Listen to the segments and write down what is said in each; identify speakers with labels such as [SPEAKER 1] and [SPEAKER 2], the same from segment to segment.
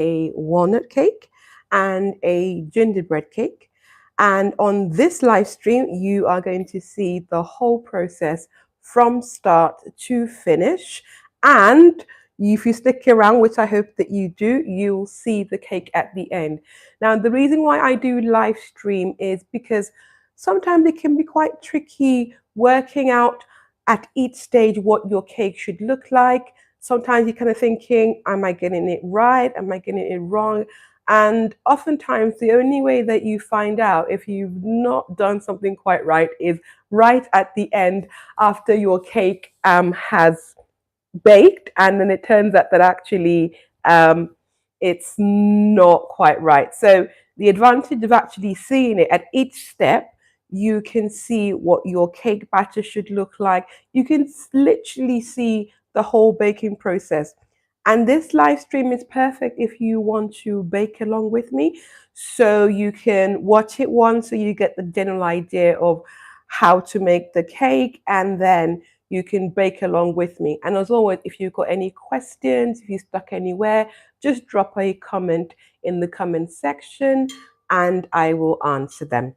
[SPEAKER 1] a walnut cake and a gingerbread cake. And on this live stream, you are going to see the whole process from start to finish. And if you stick around, which I hope that you do, you'll see the cake at the end. Now, the reason why I do live stream is because sometimes it can be quite tricky working out at each stage what your cake should look like. Sometimes you're kind of thinking, am I getting it right? Am I getting it wrong? And oftentimes, the only way that you find out if you've not done something quite right is right at the end after your cake has baked, and then it turns out that actually it's not quite right. So the advantage of actually seeing it at each step, you can see what your cake batter should look like. You can literally see the whole baking process. And this live stream is perfect if you want to bake along with me. So you can watch it once so you get the general idea of how to make the cake, and then you can bake along with me. And as always, if you've got any questions, if you're stuck anywhere, just drop a comment in the comment section and I will answer them.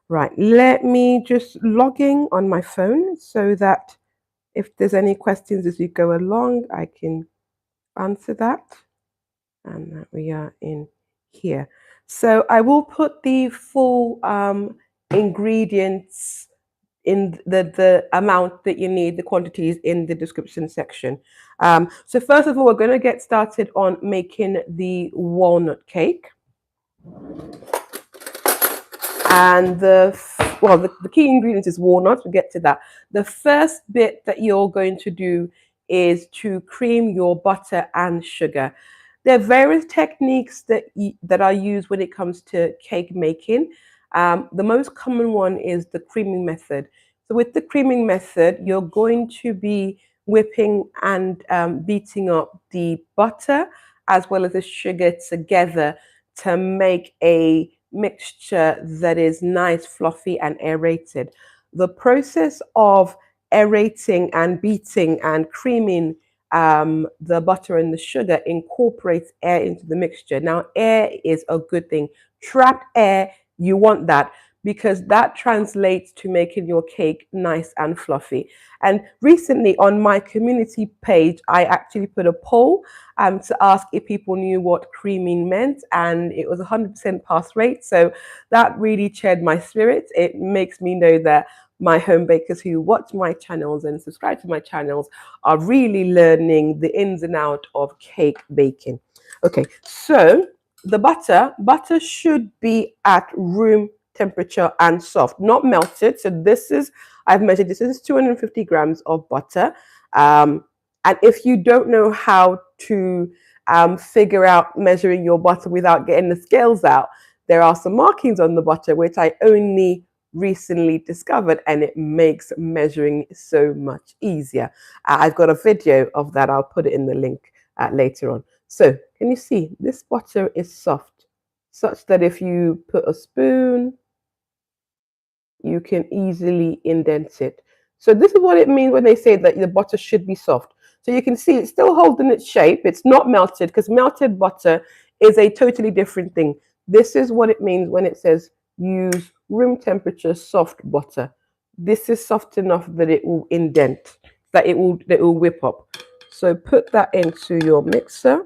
[SPEAKER 1] Right, let me just log in on my phone so that if there's any questions as we go along, I can answer that. And we are in here. So I will put the full ingredients in the amount that you need, the quantities in the description section. So first of all, we're going to get started on making the walnut cake. And the key ingredient is walnuts. We'll get to that. The first bit that you're going to do is to cream your butter and sugar. There are various techniques that are used when it comes to cake making. The most common one is the creaming method. So with the creaming method, you're going to be whipping and beating up the butter as well as the sugar together to make a mixture that is nice, fluffy, and aerated. The process of aerating and beating and creaming the butter and the sugar incorporates air into the mixture. Now, air is a good thing. Trapped air, you want that because that translates to making your cake nice and fluffy. And recently on my community page, I actually put a poll to ask if people knew what creaming meant, and it was 100% pass rate. So that really cheered my spirits. It makes me know that my home bakers who watch my channels and subscribe to my channels are really learning the ins and outs of cake baking. Okay, so the butter should be at room temperature and soft, not melted. So I've measured this is 250 grams of butter. And if you don't know how to figure out measuring your butter without getting the scales out, there are some markings on the butter which I only recently discovered, and it makes measuring so much easier. I've got a video of that. I'll put it in the link later on. So can you see this butter is soft, such that if you put a spoon, you can easily indent it. So this is what it means when they say that the butter should be soft. So you can see it's still holding its shape. It's not melted, because melted butter is a totally different thing. This is what it means when it says use room temperature soft butter. This is soft enough that it will indent, that it will whip up. So put that into your mixer.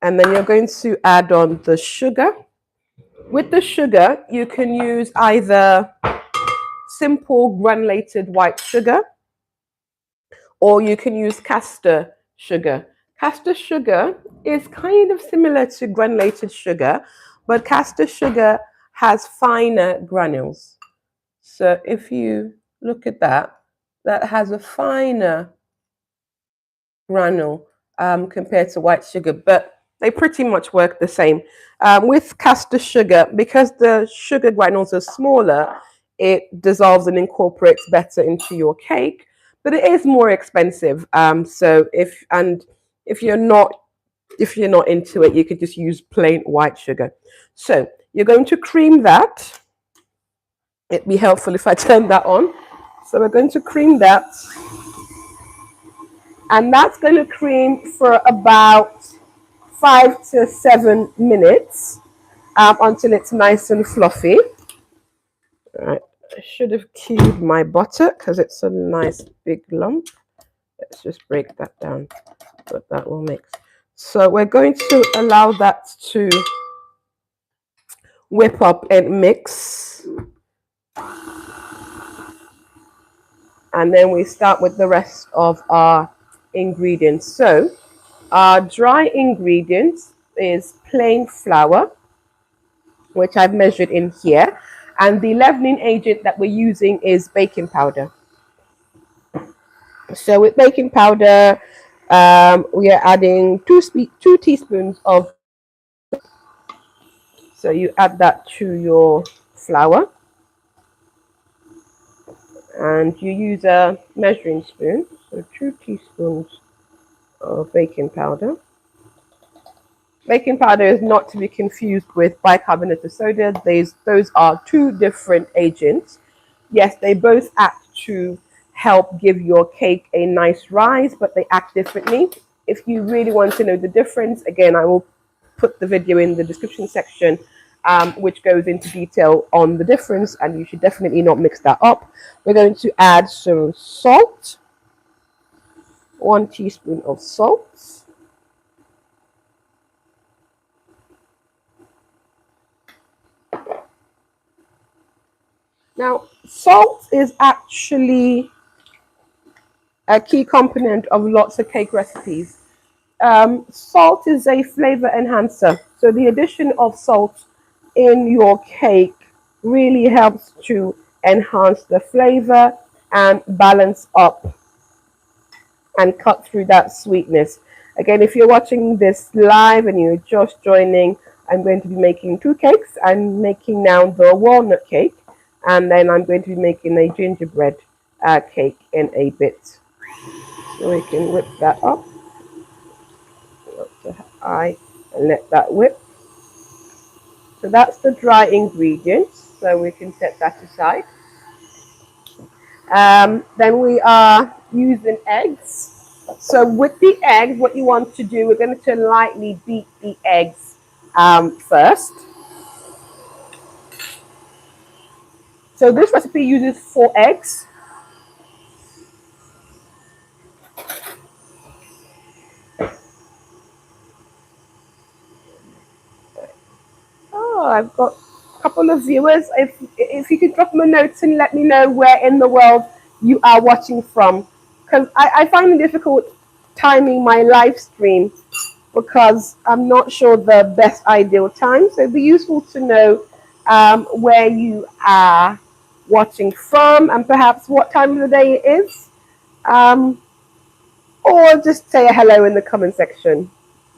[SPEAKER 1] And then you're going to add on the sugar. With the sugar, you can use either simple granulated white sugar, or you can use caster sugar. Caster sugar is kind of similar to granulated sugar, but caster sugar has finer granules. So if you look at that, that has a finer granule compared to white sugar, but they pretty much work the same. With caster sugar, because the sugar granules are smaller, it dissolves and incorporates better into your cake, but it is more expensive. So if you're not into it, you could just use plain white sugar. So you're going to cream that. It'd be helpful if I turn that on. So we're going to cream that. And that's going to cream for about 5 to 7 minutes until it's nice and fluffy. All right, I should have cubed my butter because it's a nice big lump. Let's just break that down, but that will mix. So we're going to allow that to whip up and mix. And then we start with the rest of our ingredients. So our dry ingredients is plain flour, which I've measured in here. And the leavening agent that we're using is baking powder. So with baking powder, we are adding two teaspoons of. So you add that to your flour, and you use a measuring spoon. So 2 teaspoons of baking powder. Baking powder is not to be confused with bicarbonate of soda. Those are two different agents. Yes, they both act to help give your cake a nice rise, but they act differently. If you really want to know the difference, again, I will put the video in the description section, which goes into detail on the difference, and you should definitely not mix that up. We're going to add some salt, 1 teaspoon of salt. Now, salt is actually a key component of lots of cake recipes. Salt is a flavor enhancer. So the addition of salt in your cake really helps to enhance the flavor and balance up and cut through that sweetness. Again, if you're watching this live and you're just joining, I'm going to be making 2 cakes. I'm making now the walnut cake, and then I'm going to be making a gingerbread cake in a bit. So we can whip that up to high and let that whip. So that's the dry ingredients, so we can set that aside. Then we are using eggs. So with the eggs, what you want to do, we're going to lightly beat the eggs first. So this recipe uses 4 eggs. Oh, I've got a couple of viewers. If you could drop me a note and let me know where in the world you are watching from, because I find it difficult timing my live stream because I'm not sure the best ideal time. So it'd be useful to know where you are watching from and perhaps what time of the day it is. Or just say a hello in the comment section.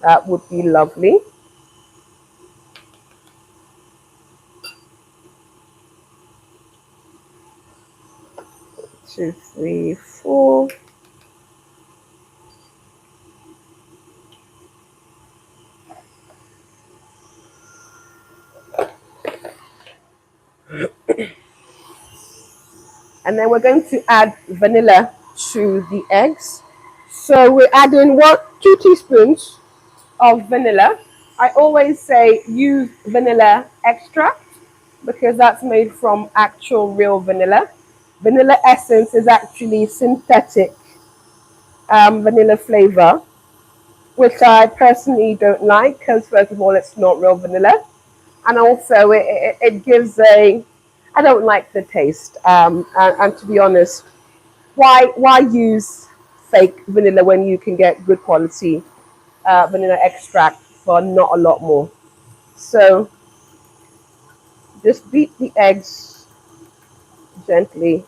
[SPEAKER 1] That would be lovely. 2, 3, 4. And then we're going to add vanilla to the eggs. So we're adding 2 teaspoons of vanilla. I always say use vanilla extract because that's made from actual real vanilla. Vanilla essence is actually synthetic vanilla flavor, which I personally don't like because first of all it's not real vanilla, and also it gives a, I don't like the taste, and to be honest, why use fake vanilla when you can get good quality vanilla extract for not a lot more. So just beat the eggs gently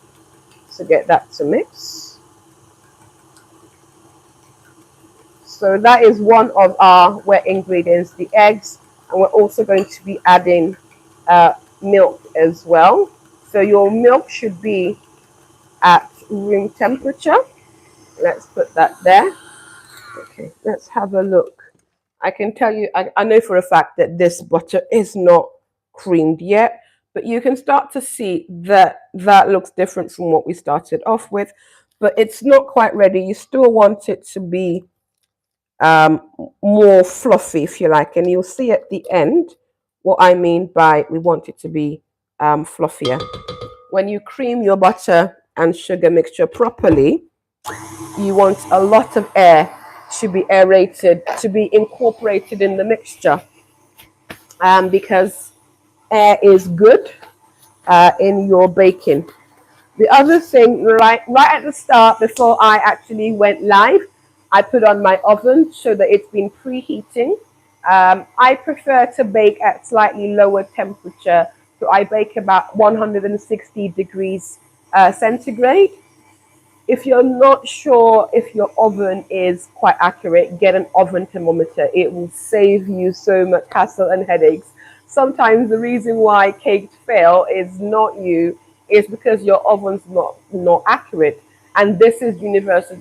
[SPEAKER 1] to get that to mix. So that is one of our wet ingredients, the eggs, and we're also going to be adding milk as well. So your milk should be at room temperature. Let's put that there. Okay, let's have a look. I can tell you, I know for a fact that this butter is not creamed yet, but you can start to see that that looks different from what we started off with. but it's not quite ready. You still want it to be more fluffy, if you like, and you'll see at the end what I mean by we want it to be fluffier. When you cream your butter and sugar mixture properly, you want a lot of air to be aerated, to be incorporated in the mixture, because air is good in your baking. The other thing, right at the start, before I actually went live, I put on my oven so that it's been preheating. I prefer to bake at slightly lower temperature, so I bake about 160 degrees centigrade. If you're not sure if your oven is quite accurate, get an oven thermometer. It will save you so much hassle and headaches. Sometimes the reason why cakes fail is not you, it's because your oven's not accurate. And this is universal.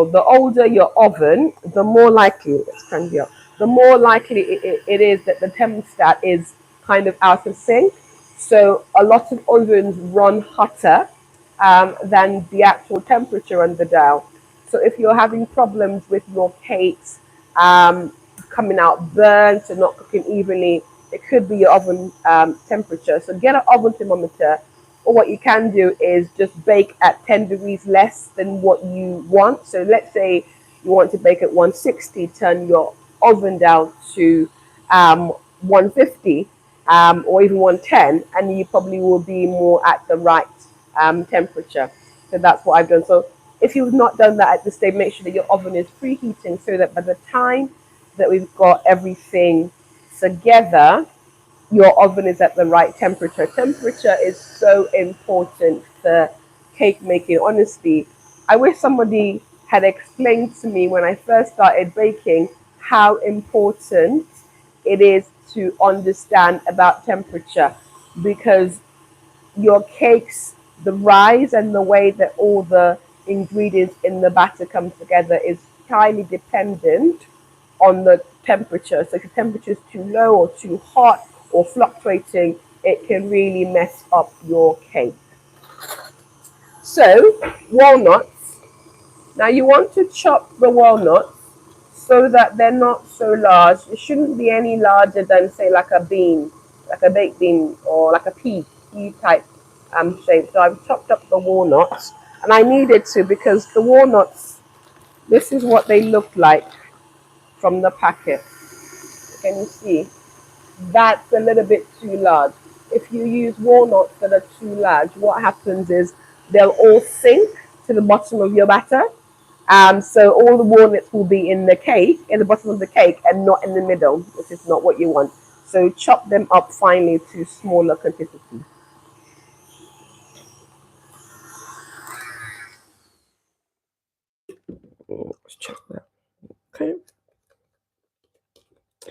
[SPEAKER 1] The older your oven, the more likely, let's crank it up, the more likely it is that the thermostat is kind of out of sync. So a lot of ovens run hotter than the actual temperature on the dial. So if you're having problems with your cakes coming out burnt and not cooking evenly, it could be your oven temperature. So get an oven thermometer, or what you can do is just bake at 10 degrees less than what you want. So let's say you want to bake at 160, turn your oven down to 150 or even 110, and you probably will be more at the right temperature. So that's what I've done. So if you've not done that at this stage, make sure that your oven is preheating so that by the time that we've got everything together, your oven is at the right temperature. Temperature is so important for cake making. Honestly, I wish somebody had explained to me when I first started baking how important it is to understand about temperature, because your cakes, the rise and the way that all the ingredients in the batter come together is highly dependent on the temperature. So if the temperature is too low or too hot or fluctuating, it can really mess up your cake. So walnuts. Now you want to chop the walnuts so that they're not so large. It shouldn't be any larger than, say, like a bean, like a baked bean, or like a pea type shape. So I've chopped up the walnuts, and I needed to because the walnuts, this is what they look like from the packet. Can you see? That's a little bit too large. If you use walnuts that are too large, what happens is they'll all sink to the bottom of your batter. So all the walnuts will be in the cake, in the bottom of the cake, and not in the middle, which is not what you want. So chop them up finely to smaller quantities. Let's check that. Okay.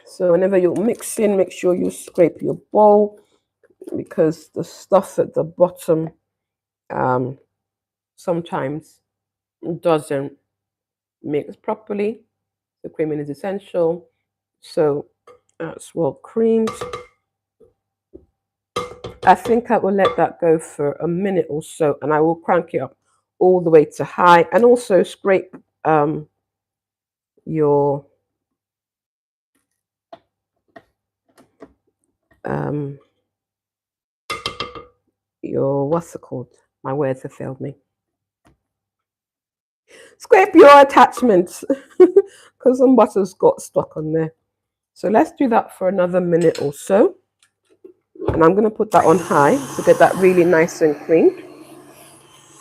[SPEAKER 1] So whenever you're mixing, make sure you scrape your bowl, because the stuff at the bottom sometimes doesn't mix properly. The creaming is essential. So that's well creamed. I think I will let that go for a minute or so, and I will crank it up all the way to high, and also scrape your um, what's it called? My words have failed me. Scrape your attachments because some butter's got stuck on there. So let's do that for another minute or so, and I'm going to put that on high to get that really nice and creamed.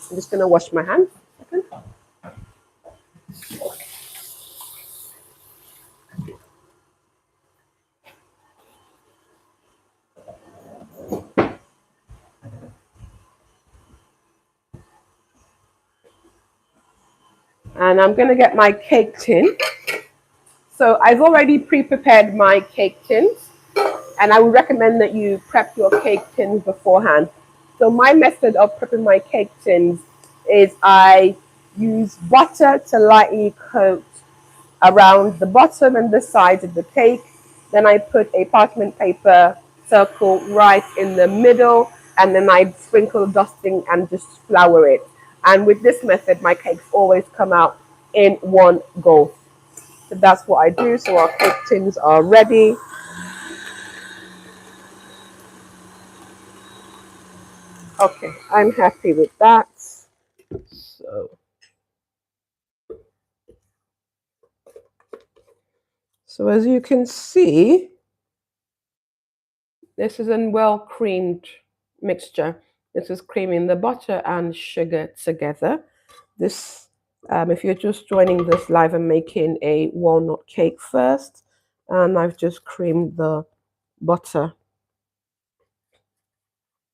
[SPEAKER 1] I'm just going to wash my hands. And I'm going to get my cake tin. So I've already pre-prepared my cake tins, and I would recommend that you prep your cake tins beforehand. So my method of prepping my cake tins is I use butter to lightly coat around the bottom and the sides of the cake. Then I put a parchment paper circle right in the middle, and then I sprinkle dusting and just flour it. And with this method, my cakes always come out in one go. So that's what I do. So our cake tins are ready. Okay, I'm happy with that. So as you can see, this is a well creamed mixture. This is creaming the butter and sugar together. This, if you're just joining this live, I'm making a walnut cake first, and I've just creamed the butter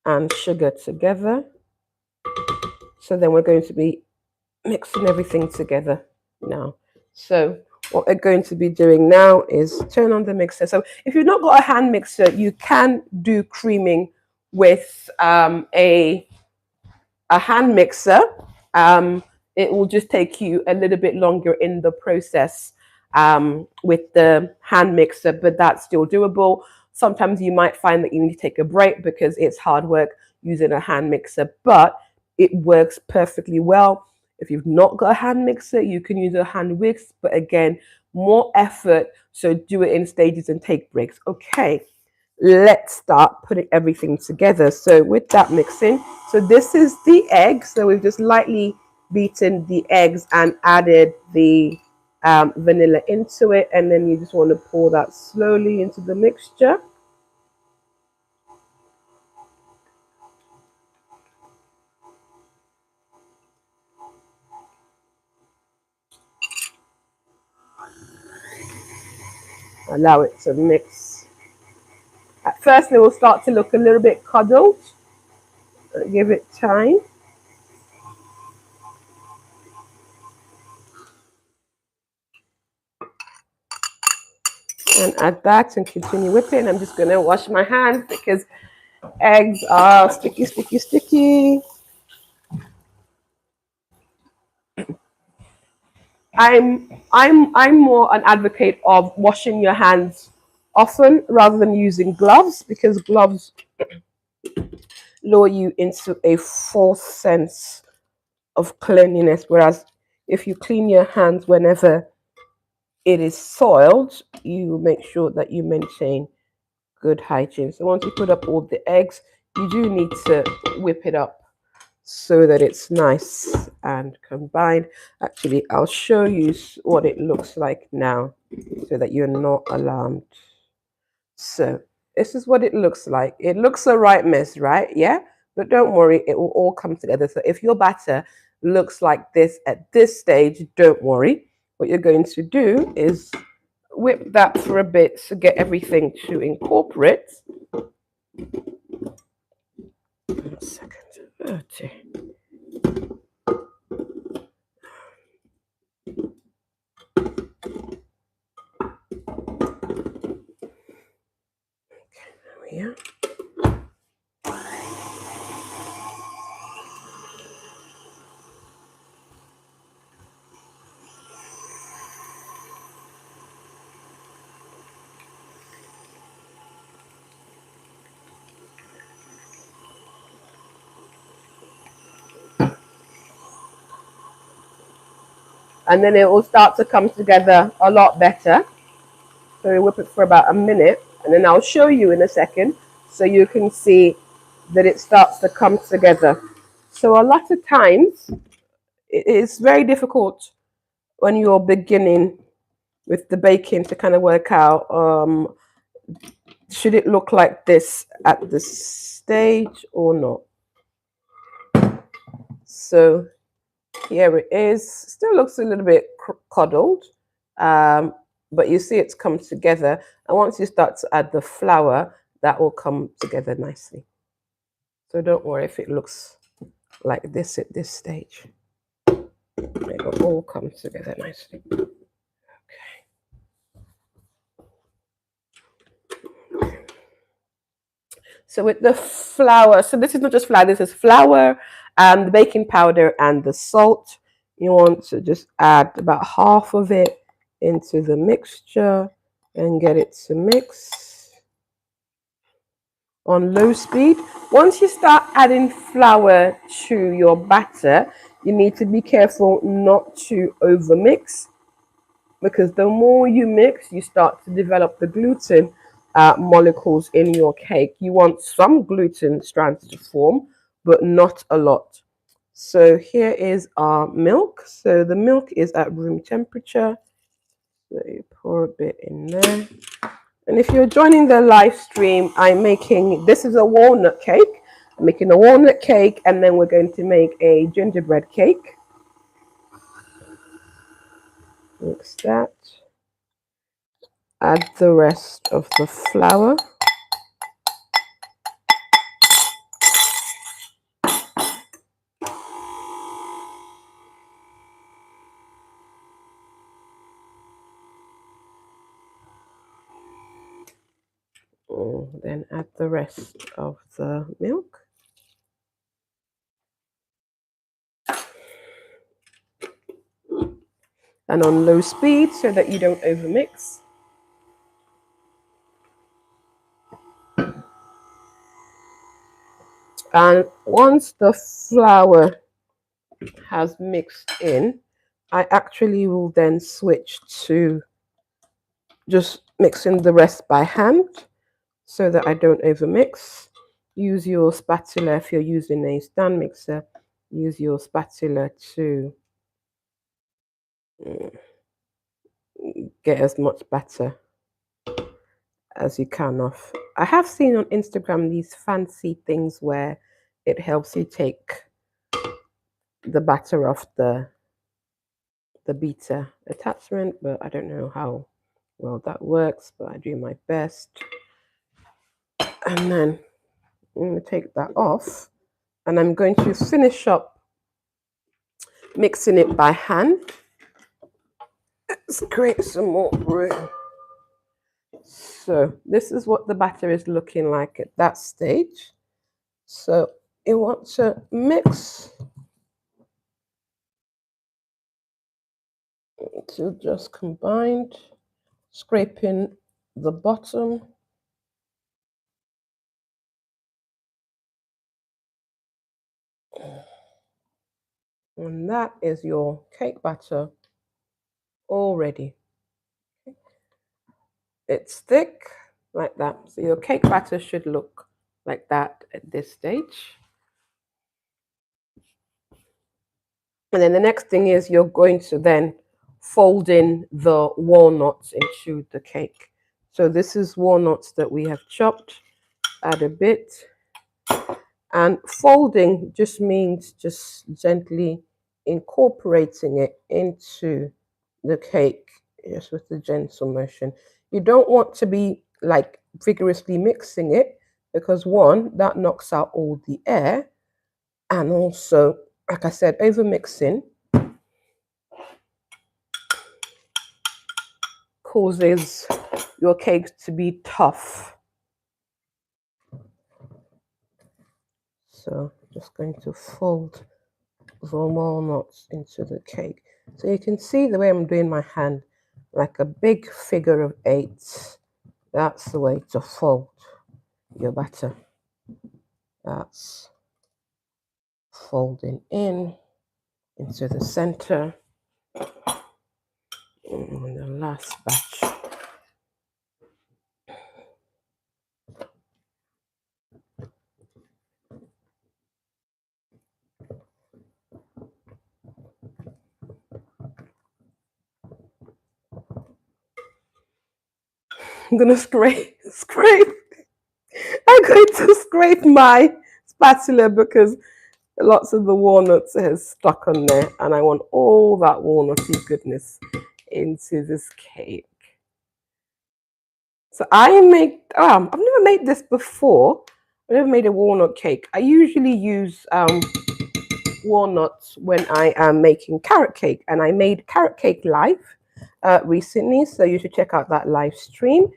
[SPEAKER 1] and sugar together. So then we're going to be mixing everything together now. So what we're going to be doing now is turn on the mixer. So if you've not got a hand mixer, you can do creaming with a hand mixer. It will just take you a little bit longer in the process with the hand mixer, but that's still doable. Sometimes you might find that you need to take a break because it's hard work using a hand mixer, but it works perfectly well. If you've not got a hand mixer, you can use a hand whisk, but again, more effort. So do it in stages and take breaks. Okay, let's start putting everything together. So with that mixing, so this is the egg. So we've just lightly beaten the eggs and added the vanilla into it. And then you just want to pour that slowly into the mixture. Allow it to mix. At first, it will start to look a little bit cuddled. Give it time. And add that and continue whipping. I'm just going to wash my hands because eggs are sticky, sticky, sticky. I'm more an advocate of washing your hands often rather than using gloves, because gloves lure you into a false sense of cleanliness, whereas if you clean your hands whenever it is soiled, you make sure that you maintain good hygiene. So once you put up all the eggs, you do need to whip it up so that it's nice and combined. Actually, I'll show you what it looks like now so that you're not alarmed. So this is what it looks like. It looks a right mess, right? Yeah, but don't worry, it will all come together. So if your batter looks like this at this stage, don't worry. What you're going to do is whip that for a bit to get everything to incorporate. 1 second. Okay. There we are. And then it will start to come together a lot better. So we whip it for about a minute, and then I'll show you in a second so you can see that it starts to come together. So a lot of times it's very difficult when you're beginning with the baking to kind of work out should it look like this at this stage or not. So here it is. Still looks a little bit cuddled, but you see it's come together. And once you start to add the flour, that will come together nicely. So don't worry if it looks like this at this stage. It will all come together nicely. Okay. So with the flour, so this is not just flour, this is flour, the baking powder and the salt. You want to just add about half of it into the mixture and get it to mix. on low speed. Once you start adding flour to your batter, you need to be careful not to overmix, because the more you mix, you start to develop the gluten molecules in your cake. You want some gluten strands to form, but not a lot. So here is our milk. So the milk is at room temperature. So you pour a bit in there. And if you're joining the live stream, I'm making, this is a walnut cake. I'm making a walnut cake, and then we're going to make a gingerbread cake. Mix that. Add the rest of the flour. Then add the rest of the milk. And on low speed so that you don't overmix. And once the flour has mixed in, I actually will then switch to just mixing the rest by hand so that I don't overmix. Use your spatula if you're using a stand mixer. Use your spatula to get as much batter as you can off. I have seen on Instagram these fancy things where it helps you take the batter off the beater attachment, but I don't know how well that works, but I do my best. And then I'm going to take that off, and I'm going to finish up mixing it by hand. Let's create some more room. So this is what the batter is looking like at that stage. So you want to mix to just combined, scraping the bottom. And that is your cake batter all ready. It's thick like that. So your cake batter should look like that at this stage. And then the next thing is you're going to then fold in the walnuts into the cake. So this is walnuts that we have chopped. Add a bit. And folding just means just gently incorporating it into the cake, just with the gentle motion. You don't want to be like vigorously mixing it, because one, that knocks out all the air, and also, like I said, over mixing causes your cake to be tough. So just going to fold the walnuts into the cake. So you can see the way I'm doing my hand, like a big figure of 8. That's the way to fold your batter. That's folding in into the center. And the last batch. I'm gonna scrape. I'm going to scrape my spatula because lots of the walnuts has stuck on there, and I want all that walnutty goodness into this cake. So I've never made this before. I've never made a walnut cake. I usually use walnuts when I am making carrot cake, and I made carrot cake live recently, so you should check out that live stream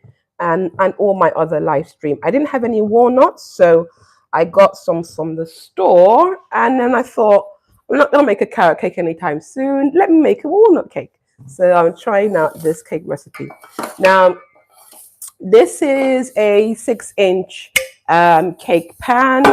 [SPEAKER 1] and all my other live stream. I didn't have any walnuts, so I got some from the store, and then I thought, I'm not going to make a carrot cake anytime soon. Let me make a walnut cake. So I'm trying out this cake recipe. Now, this is a 6-inch cake pan.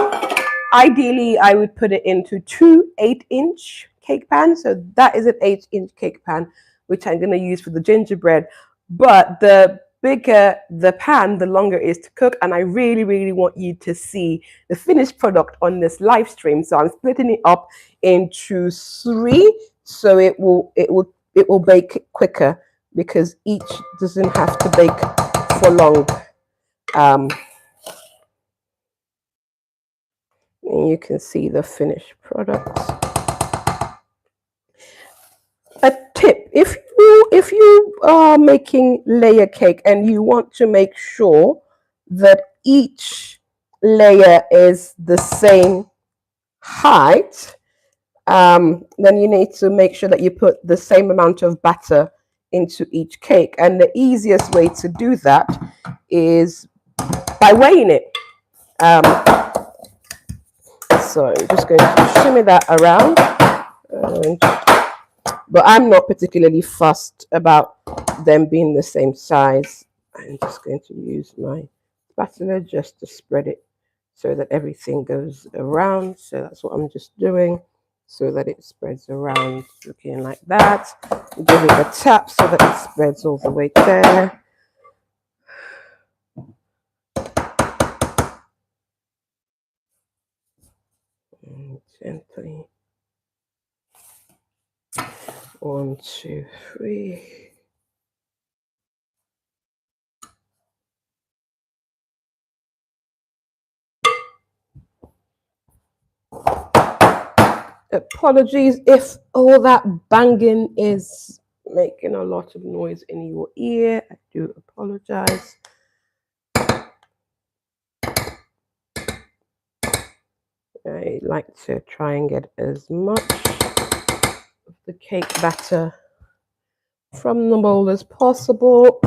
[SPEAKER 1] Ideally, I would put it into two 8-inch cake pans. So that is an 8-inch cake pan, which I'm going to use for the gingerbread. But the bigger the pan, the longer it is to cook. And I really, really want you to see the finished product on this live stream. So I'm splitting it up into 3, so it will bake quicker, because each doesn't have to bake for long. And you can see the finished product. A tip: if you are making layer cake and you want to make sure that each layer is the same height, then you need to make sure that you put the same amount of batter into each cake. And the easiest way to do that is by weighing it. So I'm just going to shimmy that around. But I'm not particularly fussed about them being the same size. I'm just going to use my spatula just to spread it so that everything goes around. So that's what I'm just doing, so that it spreads around, looking like that. Give it a tap so that it spreads all the way there. And gently. 1, 2, 3. Apologies if all that banging is making a lot of noise in your ear. I do apologize. I like to try and get as much of the cake batter from the bowl as possible.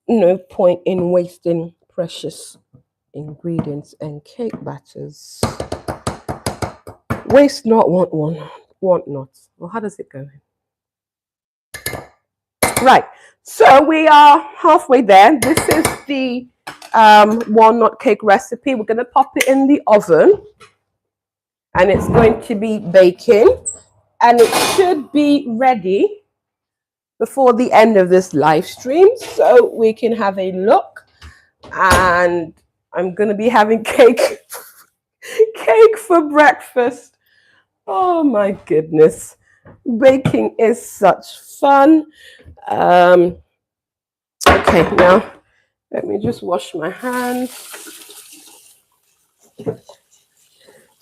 [SPEAKER 1] No point in wasting precious ingredients and cake batters. Waste not, want not. Well, how does it go? Right, so we are halfway there. This is the walnut cake recipe. We're going to pop it in the oven, and it's going to be baking, and it should be ready before the end of this live stream, so we can have a look. And I'm going to be having cake for breakfast. Oh my goodness, baking is such fun. Okay, now let me just wash my hands.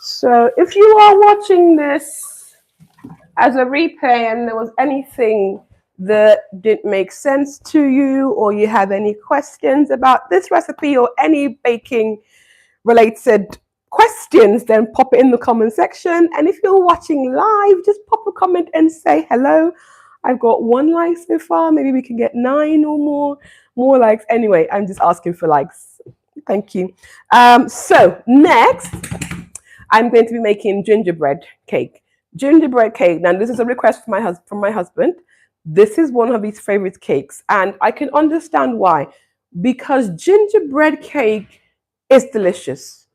[SPEAKER 1] So if you are watching this as a replay and there was anything that didn't make sense to you, or you have any questions about this recipe or any baking related questions, then pop it in the comment section. And if you're watching live, just pop a comment and say hello. I've got 1 like so far. Maybe we can get 9 or more likes. Anyway, I'm just asking for likes. Thank you. So next, I'm going to be making gingerbread cake. Gingerbread cake. Now, this is a request from my husband. This is one of his favorite cakes, and I can understand why. Because gingerbread cake is delicious,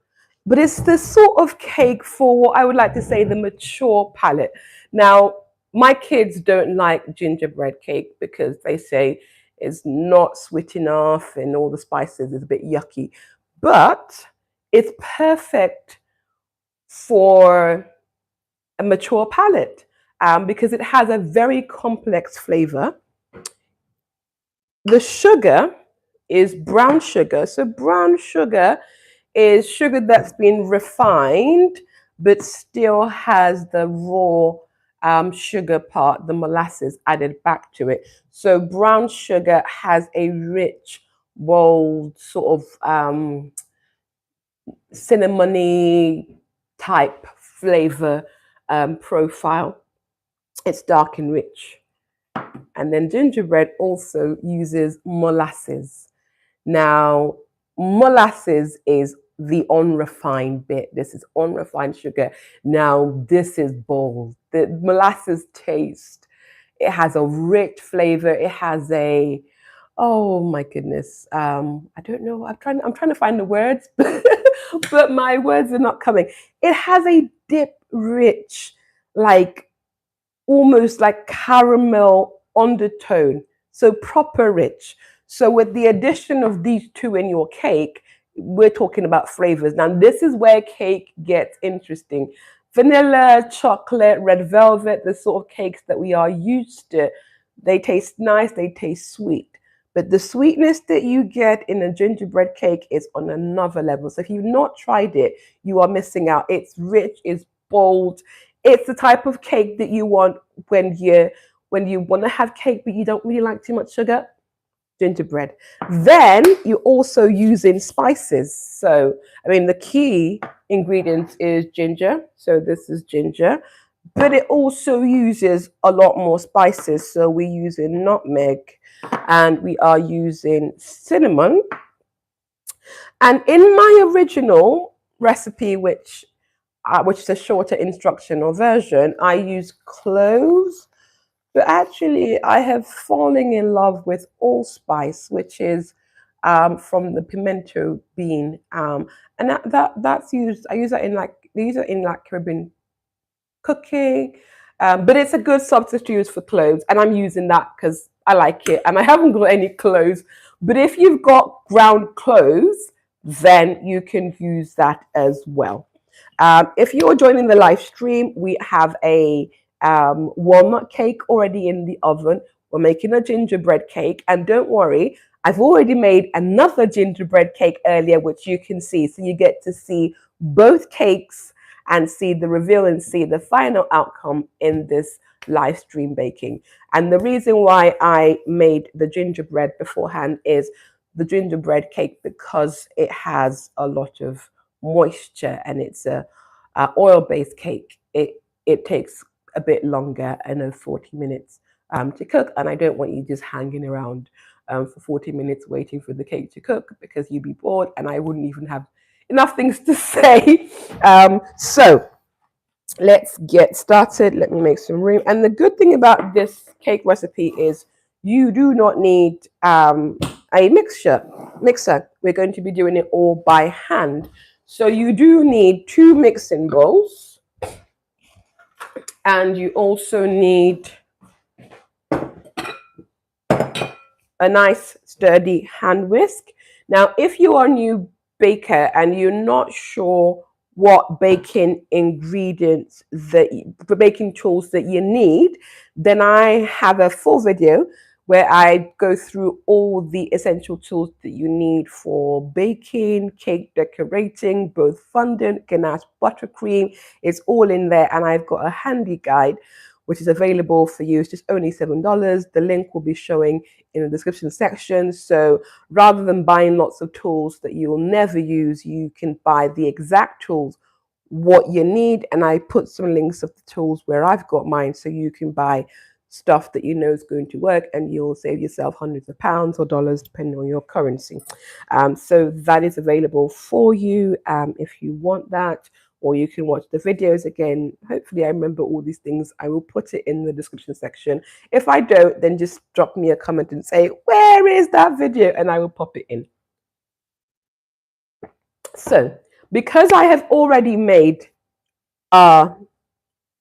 [SPEAKER 1] but it's the sort of cake for what I would like to say the mature palate. Now, my kids don't like gingerbread cake because they say it's not sweet enough and all the spices is a bit yucky. But it's perfect for a mature palate because it has a very complex flavor. The sugar is brown sugar. So brown sugar is sugar that's been refined but still has the raw sugar part, the molasses, added back to it. So brown sugar has a rich, bold, sort of cinnamony type flavor profile. It's dark and rich. And then gingerbread also uses molasses. Now, molasses is the unrefined bit. This is unrefined sugar. Now, this is bold. The molasses taste, it has a rich flavor. It has a Oh my goodness. I don't know. I'm trying to find the words, but my words are not coming. It has a dip rich, like almost like caramel undertone. So proper rich. So with the addition of these two in your cake, we're talking about flavors. Now this is where cake gets interesting. Vanilla, chocolate, red velvet, the sort of cakes that we are used to. They taste nice, they taste sweet. But the sweetness that you get in a gingerbread cake is on another level. So if you've not tried it, you are missing out. It's rich, it's bold. It's the type of cake that you want when you want to have cake but you don't really like too much sugar. Gingerbread. Then you're also using spices. So I mean the key ingredient is ginger. So this is ginger, but it also uses a lot more spices. So we're using nutmeg and we are using cinnamon. And in my original recipe, which is a shorter instruction or version, I use cloves. But actually, I have fallen in love with allspice, which is from the pimento bean, and that's used. I use that in like they use it in like Caribbean cooking, but it's a good substitute for cloves, and I'm using that because I like it, and I haven't got any cloves. But if you've got ground cloves, then you can use that as well. If you're joining the live stream, we have a walnut cake already in the oven. We're making a gingerbread cake, and don't worry, I've already made another gingerbread cake earlier, which you can see. So you get to see both cakes and see the reveal and see the final outcome in this live stream baking. And the reason why I made the gingerbread beforehand is the gingerbread cake because it has a lot of moisture and it's a oil-based cake. It takes a bit longer, I know 40 minutes to cook, and I don't want you just hanging around for 40 minutes waiting for the cake to cook because you'd be bored and I wouldn't even have enough things to say. So let's get started. Let me make some room. And the good thing about this cake recipe is you do not need a mixer. We're going to be doing it all by hand. So you do need two mixing bowls, and you also need a nice sturdy hand whisk. Now, if you are a new baker and you're not sure what baking ingredients the baking tools that you need, then I have a full video where I go through all the essential tools that you need for baking, cake decorating, both fondant, ganache, buttercream. It's all in there, and I've got a handy guide which is available for you. It's just only $7. The link will be showing in the description section. So rather than buying lots of tools that you'll never use, you can buy the exact tools, what you need. And I put some links of the tools where I've got mine so you can buy stuff that you know is going to work and you'll save yourself hundreds of pounds or dollars depending on your currency. So that is available for you if you want that, or you can watch the videos again. Hopefully I remember all these things. I will put it in the description section. If I don't, then just drop me a comment and say, where is that video? And I will pop it in. So because I have already made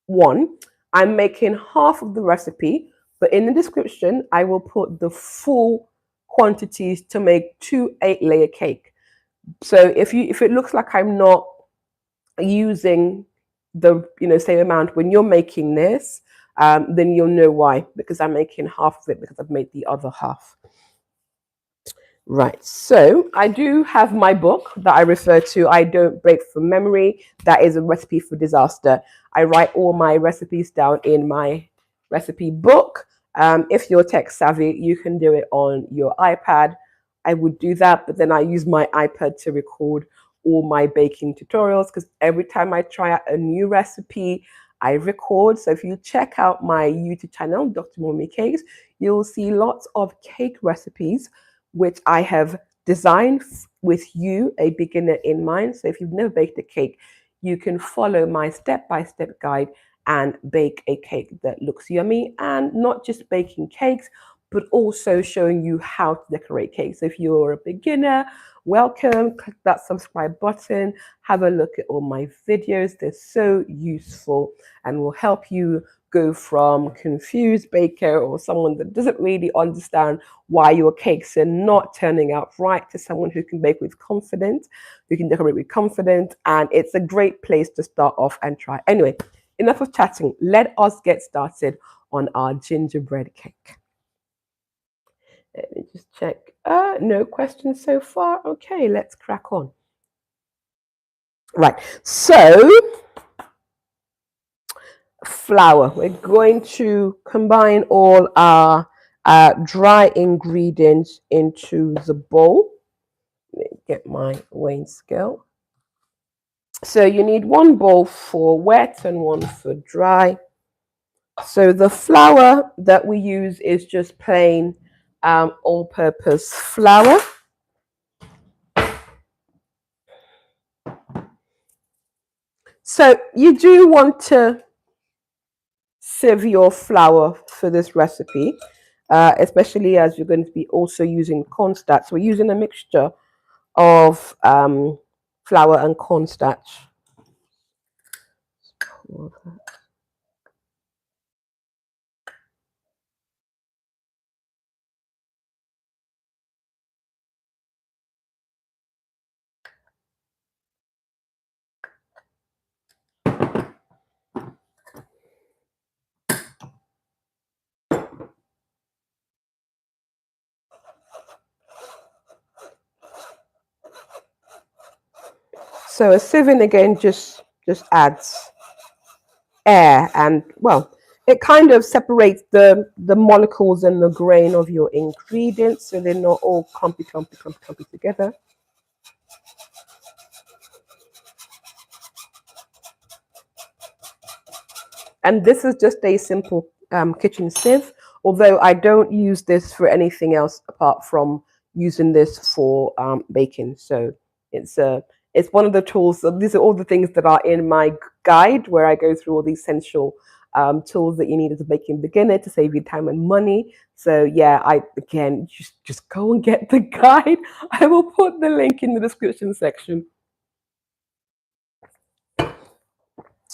[SPEAKER 1] one, I'm making half of the recipe, but in the description, I will put the full quantities to make 2 8-layer cake. So if it looks like I'm not using the same amount when you're making this, then you'll know why, because I'm making half of it because I've made the other half. Right, so I do have my book that I refer to, I Don't Bake from Memory. That is a recipe for disaster. I write all my recipes down in my recipe book. If you're tech savvy, you can do it on your iPad. I would do that, but then I use my iPad to record all my baking tutorials because every time I try out a new recipe, I record. So if you check out my YouTube channel, Dr. Mommy Cakes, you'll see lots of cake recipes which I have designed with you, a beginner, in mind. So if you've never baked a cake, you can follow my step-by-step guide and bake a cake that looks yummy. And not just baking cakes, but also showing you how to decorate cakes. So if you're a beginner, welcome, click that subscribe button, have a look at all my videos. They're so useful and will help you go from confused baker or someone that doesn't really understand why your cakes are not turning out right to someone who can bake with confidence, who can decorate with confidence, and it's a great place to start off and try. Anyway, enough of chatting. Let us get started on our gingerbread cake. Let me just check. No questions so far. Okay, let's crack on. Right, so flour. We're going to combine all our dry ingredients into the bowl. Let me get my weighing scale. So you need one bowl for wet and one for dry. So the flour that we use is just plain all-purpose flour. So you do want to sieve your flour for this recipe, especially as you're going to be also using cornstarch. So we're using a mixture of flour and cornstarch. So a sieving again just adds air, and well, it kind of separates the molecules and the grain of your ingredients so they're not all clumpy together. And this is just a simple kitchen sieve, although I don't use this for anything else apart from using this for baking. So it's one of the tools. So these are all the things that are in my guide where I go through all the essential tools that you need as a baking beginner to save you time and money. So yeah, I again just go and get the guide. I will put the link in the description section.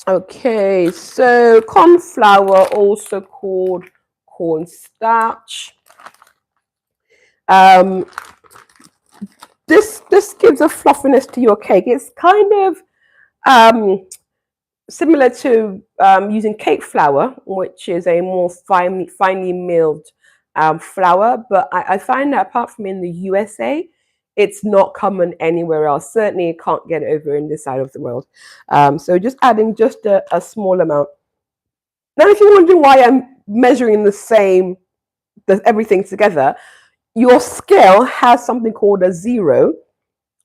[SPEAKER 1] Okay, so corn flour, also called cornstarch. Um, this gives a fluffiness to your cake. It's kind of similar to using cake flour, which is a more finely milled flour. But I find that apart from in the USA, it's not common anywhere else. Certainly, you can't get it over in this side of the world. So just adding just a small amount. Now, if you're wondering why I'm measuring everything together, your scale has something called a zero,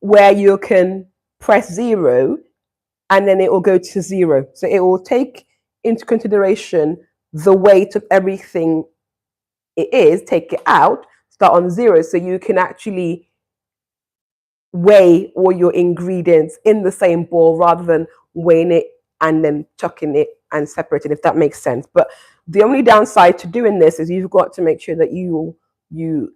[SPEAKER 1] where you can press zero and then it will go to zero. So it will take into consideration the weight of everything it is, take it out, start on zero. So you can actually weigh all your ingredients in the same bowl rather than weighing it and then chucking it and separating, if that makes sense. But the only downside to doing this is you've got to make sure that you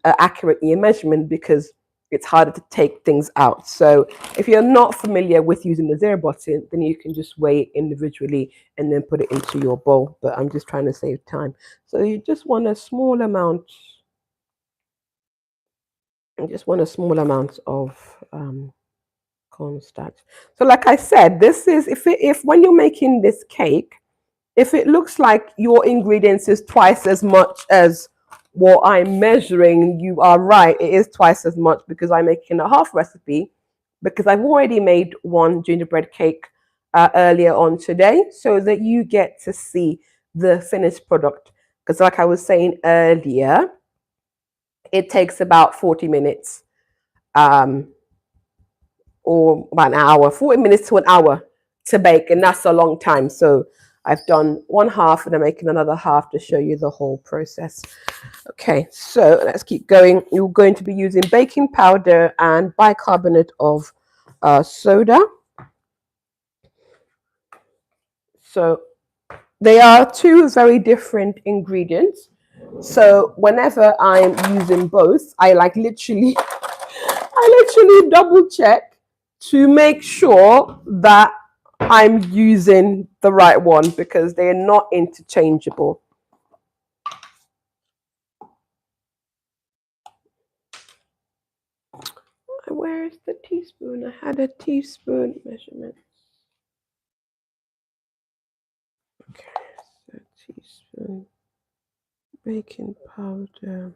[SPEAKER 1] are accurate in your measurement, because it's harder to take things out. So if you're not familiar with using the zero button, then you can just weigh it individually and then put it into your bowl. But I'm just trying to save time. So you just want a small amount. I just want a small amount of cornstarch. So like I said, this is if when you're making this cake, if it looks like your ingredients is twice as much as what I'm measuring, you are right. It is twice as much because I'm making a half recipe, because I've already made one gingerbread cake earlier on today, so that you get to see the finished product. Because like I was saying earlier, it takes about 40 minutes or about an hour, 40 minutes to an hour to bake, and that's a long time. So I've done one half and I'm making another half to show you the whole process. Okay, so let's keep going. You're going to be using baking powder and bicarbonate of soda. So they are two very different ingredients. So whenever I'm using both, I like literally, I literally double check to make sure that I'm using the right one because they're not interchangeable. Where is the teaspoon? I had a teaspoon measurement. Okay, so teaspoon baking powder.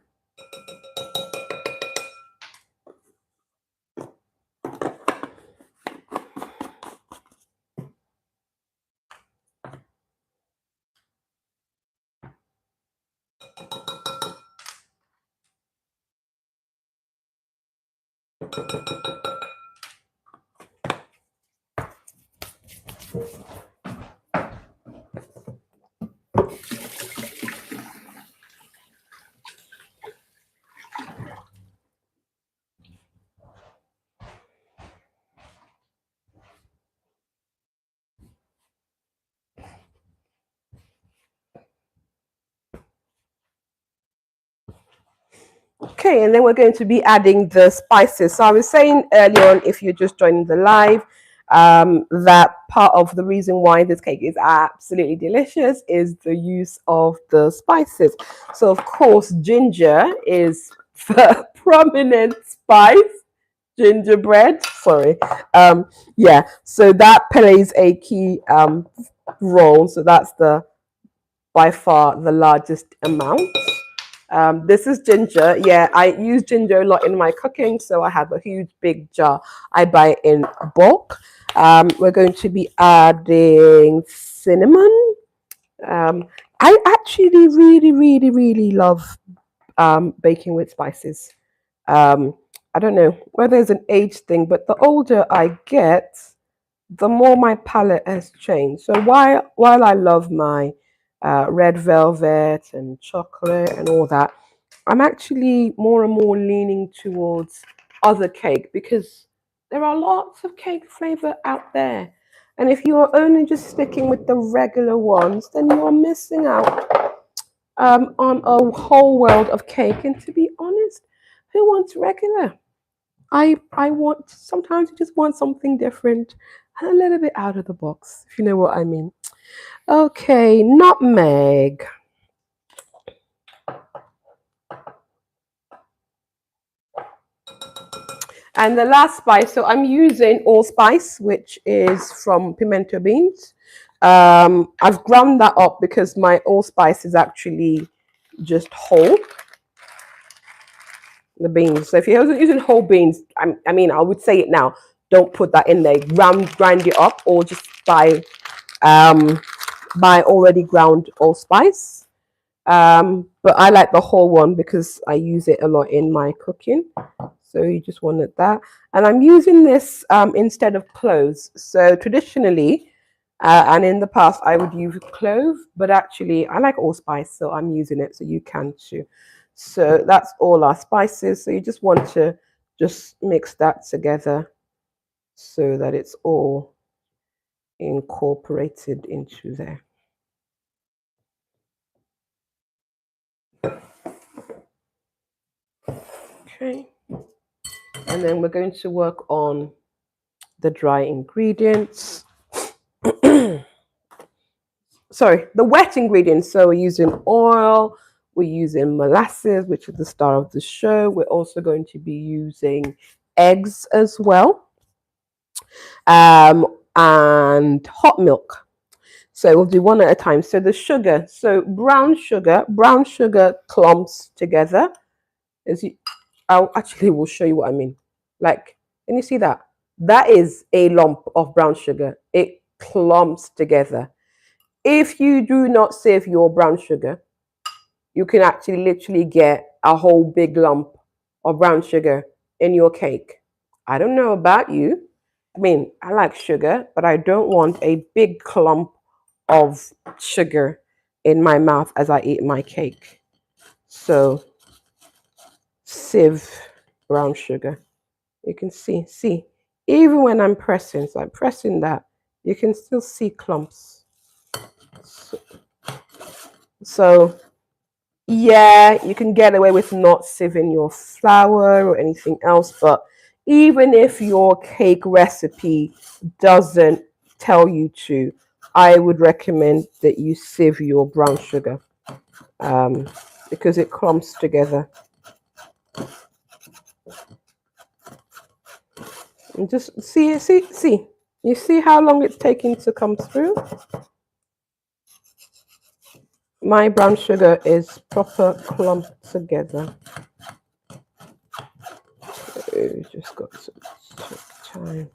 [SPEAKER 1] Okay, and then we're going to be adding the spices. So I was saying earlier on, if you're just joining the live, that part of the reason why this cake is absolutely delicious is the use of the spices. So of course, ginger is the prominent spice. Gingerbread, sorry. Yeah, so that plays a key role. So that's the by far the largest amount. This is ginger. Yeah, I use ginger a lot in my cooking, so I have a huge big jar. I buy it in bulk. We're going to be adding cinnamon. I actually really love baking with spices. Um, I don't know whether it's an age thing, but the older I get, the more my palate has changed. So while I love my red velvet and chocolate and all that, I'm actually more and more leaning towards other cake because there are lots of cake flavor out there. And if you're only just sticking with the regular ones, then you're missing out on a whole world of cake. And to be honest, who wants regular? I want sometimes you just want something different and a little bit out of the box, if you know what I mean. Okay, nutmeg. And the last spice, so I'm using allspice, which is from pimento beans. I've ground that up because my allspice is actually just whole, the beans. So if you're using whole beans, I mean, I would say it now. Don't put that in there. Grind it up, or just um, buy already ground allspice. But I like the whole one because I use it a lot in my cooking. So you just wanted that. And I'm using this instead of cloves. So traditionally, and in the past, I would use clove, but actually I like allspice, so I'm using it, so you can too. So that's all our spices. So you just want to just mix that together so that it's all incorporated into there. Okay. And then we're going to work on the dry ingredients. Sorry, the wet ingredients. So we're using oil, we're using molasses, which is the star of the show. We're also going to be using eggs as well, and hot milk. So we'll do one at a time. So the sugar, so brown sugar clumps together. As you, I actually will show you what I mean. Like, can you see that? That is a lump of brown sugar. It clumps together. If you do not save your brown sugar, you can actually literally get a whole big lump of brown sugar in your cake. I don't know about you. I mean, I like sugar, but I don't want a big clump of sugar in my mouth as I eat my cake. So, sieve brown sugar. You can see, even when I'm pressing, so I'm pressing that, you can still see clumps. So Yeah, you can get away with not sieving your flour or anything else, but even if your cake recipe doesn't tell you to, I would recommend that you sieve your brown sugar, um, because it clumps together. And just see. You see how long it's taking to come through? My brown sugar is proper clumped together. It's just got some time.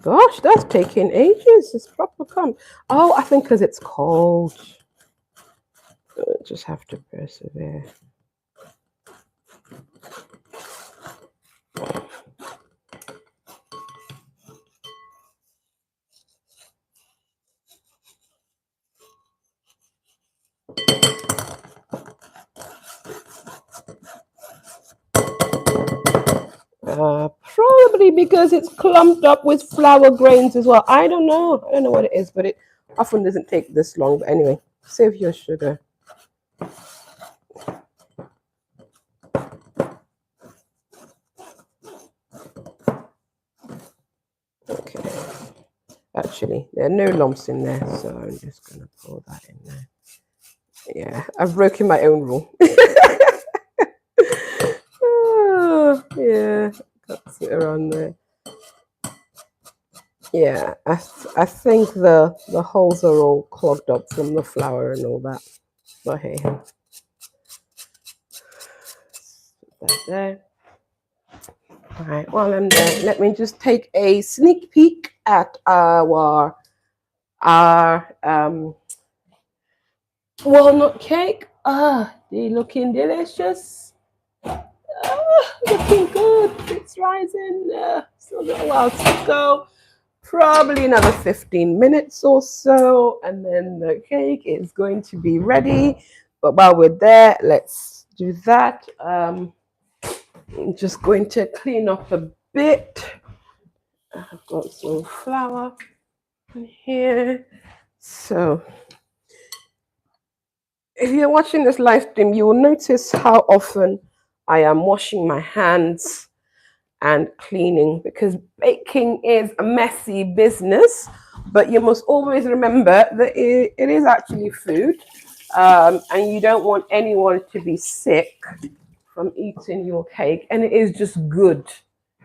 [SPEAKER 1] Gosh, that's taking ages. It's proper clump. Oh, I think because it's cold. Just have to persevere. Probably because it's clumped up with flour grains as well. I don't know. I don't know what it is, but it often doesn't take this long. But anyway, save your sugar. Okay. Actually, there are no lumps in there, so I'm just going to pour that in there. Yeah, I've broken my own rule. Oh, yeah, got it around there. Yeah, I think the holes are all clogged up from the flour and all that. But hey, put that there. All right, while I'm there, let me just take a sneak peek at our walnut cake. Ah, they looking delicious. Looking good. It's rising. Still got a while to go. Probably another 15 minutes or so, and then the cake is going to be ready. But while we're there, let's do that. I'm just going to clean up a bit. I've got some flour in here. So, if you're watching this live stream, you will notice how often I am washing my hands and cleaning, because baking is a messy business, but you must always remember that it is actually food, and you don't want anyone to be sick from eating your cake. And it is just good.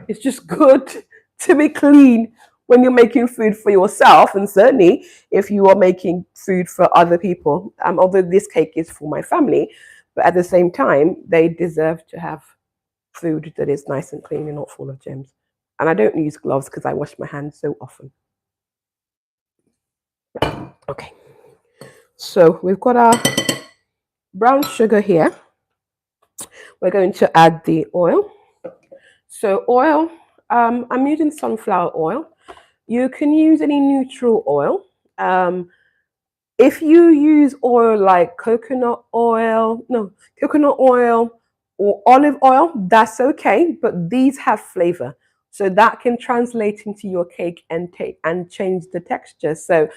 [SPEAKER 1] It's just good to be clean when you're making food for yourself, and certainly if you are making food for other people. Although this cake is for my family, but at the same time, they deserve to have food that is nice and clean and not full of germs. And I don't use gloves because I wash my hands so often. Okay, so we've got our brown sugar here. We're going to add the oil. So oil, I'm using sunflower oil. You can use any neutral oil. Um, if you use oil like coconut oil or olive oil, that's okay, but these have flavor. So that can translate into your cake and change the texture. So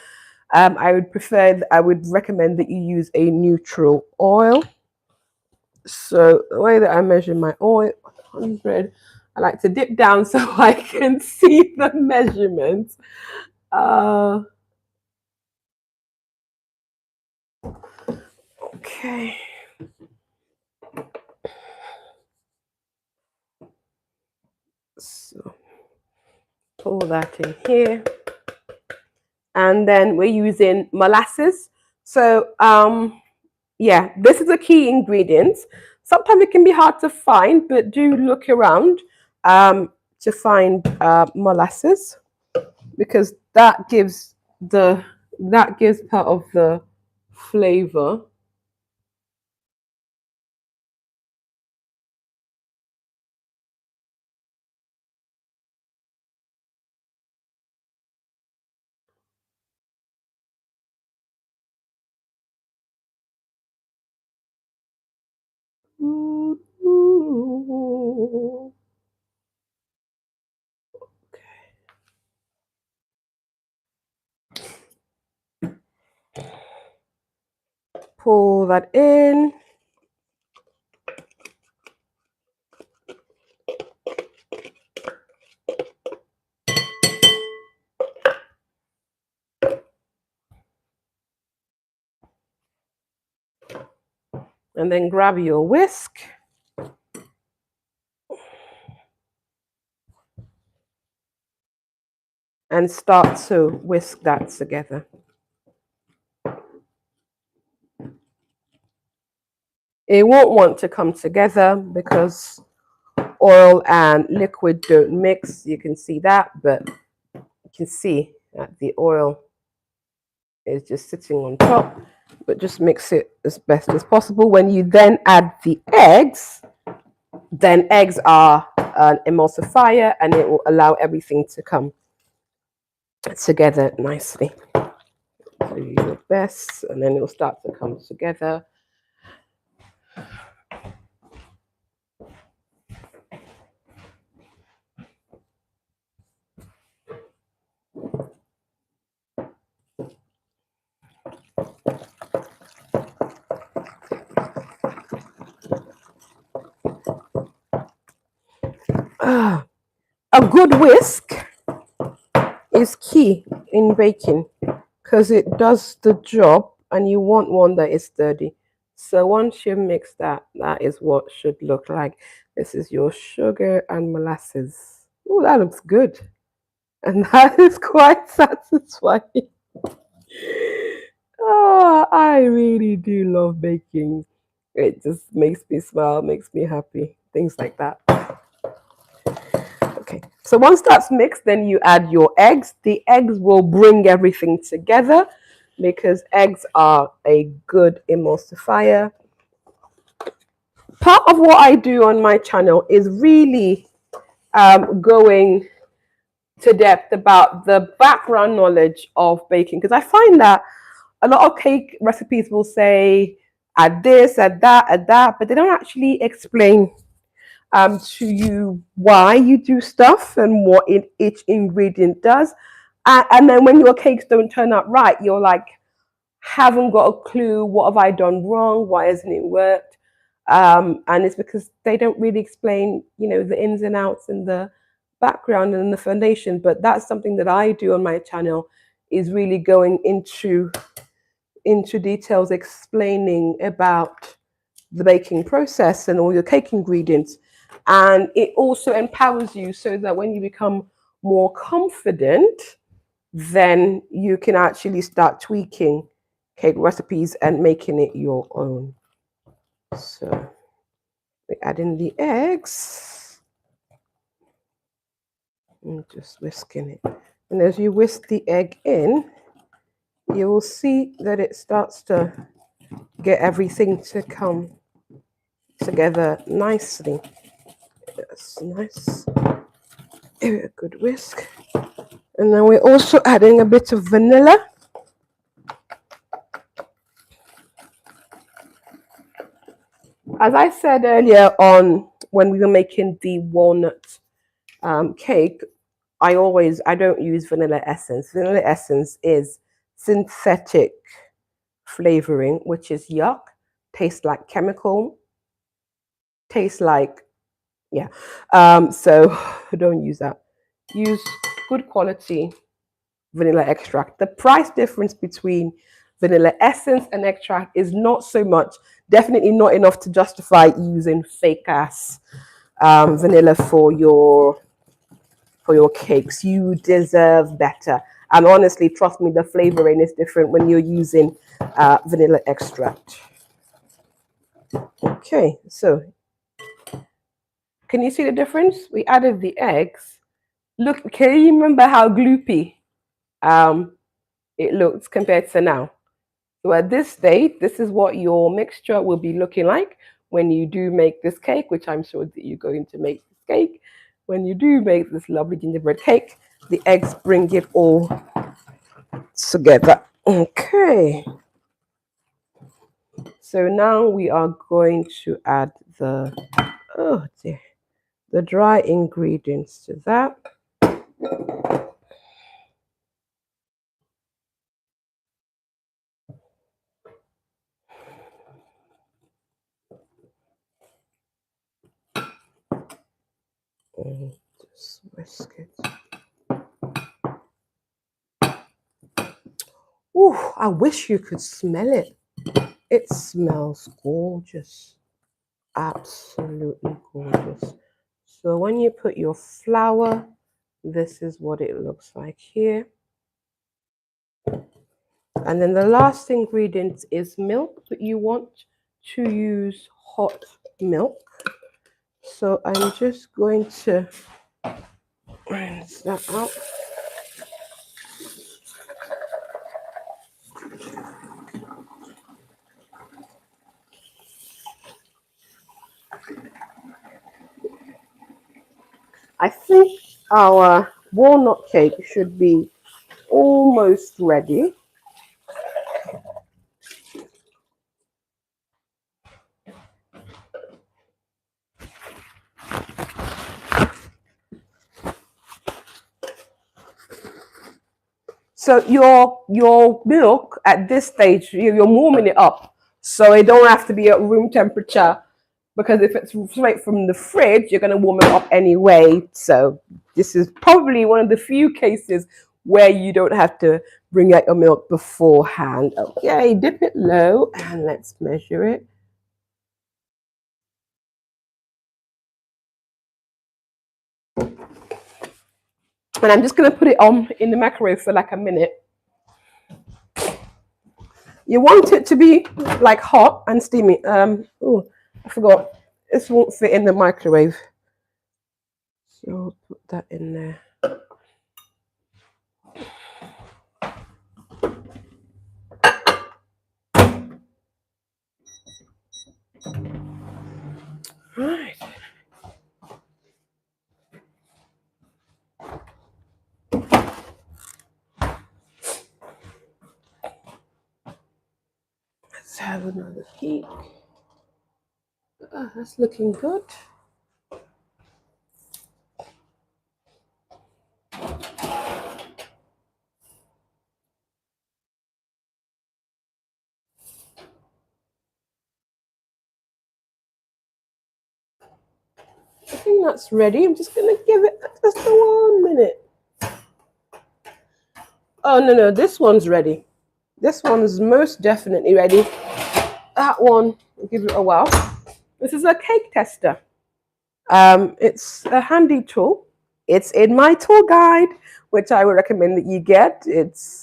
[SPEAKER 1] I would recommend that you use a neutral oil. So the way that I measure my oil, 100, I like to dip down so I can see the measurement. Uh, okay. So pour that in here. And then we're using molasses. So yeah, this is a key ingredient. Sometimes it can be hard to find, but do look around to find molasses, because that gives part of the flavor. pull that in. And then grab your whisk. And start to whisk that together. It won't want to come together because oil and liquid don't mix. You can see that, but you can see that the oil is just sitting on top. But just mix it as best as possible. When you then add the eggs, then eggs are an emulsifier and it will allow everything to come together nicely. So you do your best and then it will start to come together. A good whisk is key in baking because it does the job and you want one that is sturdy. So once you mix that, that is what should look like. This is your sugar and molasses. Oh, that looks good. And that is quite satisfying. Oh, I really do love baking. It just makes me smile, makes me happy, things like that. Okay, so once that's mixed, then you add your eggs. The eggs will bring everything together because eggs are a good emulsifier. Part of what I do on my channel is really going to depth about the background knowledge of baking because I find that a lot of cake recipes will say add this, add that, but they don't actually explain to you why you do stuff and what each ingredient does. And then when your cakes don't turn out right, you're like, haven't got a clue. What have I done wrong? Why hasn't it worked? And it's because they don't really explain, you know, the ins and outs and the background and the foundation. But that's something that I do on my channel, is really going into details, explaining about the baking process and all your cake ingredients. And it also empowers you so that when you become more confident, then you can actually start tweaking cake recipes and making it your own. So we add in the eggs and just whisking it. And as you whisk the egg in, you will see that it starts to get everything to come together nicely. That's nice. A good whisk. And then we're also adding a bit of vanilla. As I said earlier on when we were making the walnut cake, I don't use vanilla essence. Vanilla essence is synthetic flavoring, which is yuck, tastes like chemical, tastes like, yeah. So don't use that. Use good quality vanilla extract. The price difference between vanilla essence and extract is not so much, definitely not enough to justify using fake ass vanilla for your cakes. You deserve better. And honestly, trust me, the flavoring is different when you're using vanilla extract. Okay, so can you see the difference? We added the eggs. Look, can you remember how gloopy it looked compared to now? So at this state, this is what your mixture will be looking like when you do make this cake, which I'm sure that you're going to make this cake. When you do make this lovely gingerbread cake, the eggs bring it all together. Okay. So now we are going to add the dry ingredients to that. Just whisk it. Ooh, I wish you could smell it. It smells gorgeous. Absolutely gorgeous. So when you put your flour, this is what it looks like here. And then the last ingredient is milk, but you want to use hot milk. So I'm just going to rinse that out. I think our walnut cake should be almost ready. So your milk at this stage, you're warming it up, so it don't have to be at room temperature. Because if it's straight from the fridge, you're going to warm it up anyway. So this is probably one of the few cases where you don't have to bring out your milk beforehand. Okay, dip it low and let's measure it. And I'm just going to put it on in the microwave for like a minute. You want it to be like hot and steamy. Oh, I forgot. This won't fit in the microwave. So put that in there. Right. Let's have another peek. Oh, that's looking good. I think that's ready. I'm just going to give it just 1 minute. Oh, no, this one's ready. This one's most definitely ready. That one, I'll give it a while. This is a cake tester. It's a handy tool. It's in my tool guide, which I would recommend that you get. It's